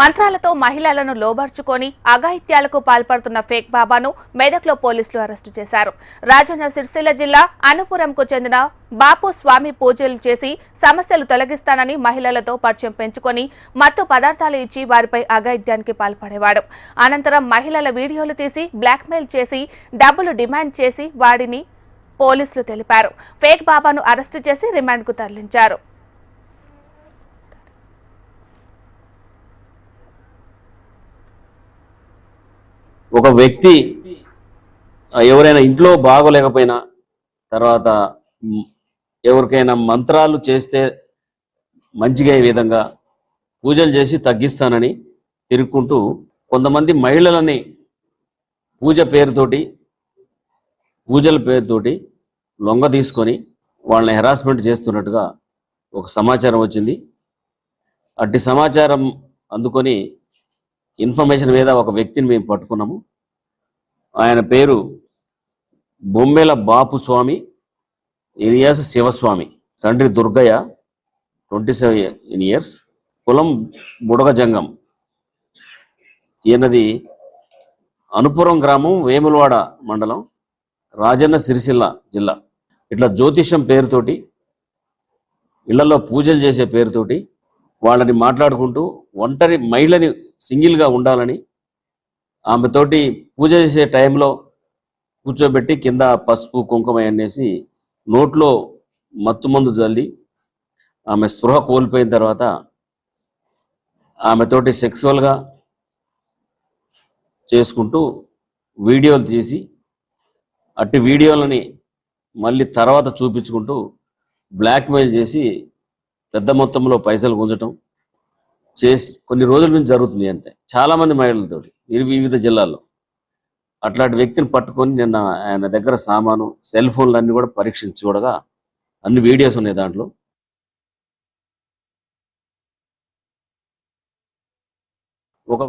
మంత్రాలతో మహిళలను లోబర్చుకొని అఘాయిత్యాలకు పాల్పడుతున్న ఫేక్ బాబాను మెదక్లో పోలీసులు అరెస్టు చేశారు. రాజన్న సిరిసిల్ల జిల్లా అనుపురంకు చెందిన బాపు స్వామి పూజలు చేసి సమస్యలు తొలగిస్తానని మహిళలతో పరిచయం పెంచుకొని మత్తు పదార్థాలు ఇచ్చి వారిపై అఘాయిత్యానికి పాల్పడేవాడు. అనంతరం మహిళల వీడియోలు తీసి బ్లాక్మెయిల్ చేసి డబ్బులు డిమాండ్ చేసి వాడిని పోలీసులు తెలిపారు. ఫేక్ బాబాను అరెస్టు చేసి రిమాండ్కు తరలించారు. ఒక వ్యక్తి ఎవరైనా ఇంట్లో బాగోలేకపోయినా తర్వాత ఎవరికైనా మంత్రాలు చేస్తే మంచిగా ఈ విధంగా పూజలు చేసి తగ్గిస్తానని తిరుక్కుంటూ కొంతమంది మహిళలని పూజల పేరుతోటి లొంగ తీసుకొని వాళ్ళని హెరాస్మెంట్ చేస్తున్నట్టుగా ఒక సమాచారం వచ్చింది. అట్టి సమాచారం అందుకొని ఇన్ఫర్మేషన్ మీద ఒక వ్యక్తిని మేము పట్టుకున్నాము. ఆయన పేరు బొమ్మెల బాపు స్వామి ఇలియాస్ శివస్వామి, తండ్రి దుర్గయ్య, 27 years, కులం బుడగ జంగం. ఈయనది అనుపురం గ్రామం, వేములవాడ మండలం, రాజన్న సిరిసిల్ల జిల్లా. ఇట్లా జ్యోతిష్యం పేరుతోటి ఇళ్లలో పూజలు చేసే పేరుతోటి వాళ్ళని మాట్లాడుకుంటూ ఒంటరి మహిళని సింగిల్గా ఉండాలని ఆమెతోటి పూజ చేసే టైంలో కూర్చోబెట్టి కింద పసుపు కుంకుమ అనేసి నోట్లో మత్తుమందు జల్లి ఆమె స్పృహ కోల్పోయిన తర్వాత ఆమెతోటి సెక్సువల్గా చేసుకుంటూ వీడియోలు తీసి అట్టి వీడియోలని మళ్ళీ తర్వాత చూపించుకుంటూ బ్లాక్మెయిల్ చేసి పెద్ద మొత్తంలో పైసలు గుంజటం చేసి కొన్ని రోజుల నుంచి జరుగుతుంది. అంతే చాలామంది మహిళలతోటి వివిధ జిల్లాల్లో. అట్లాంటి వ్యక్తిని పట్టుకొని నిన్న ఆయన దగ్గర సామాను, సెల్ ఫోన్లు అన్నీ కూడా పరీక్షించి చూడగా అన్ని వీడియోస్ ఉన్నాయి. దాంట్లో ఒక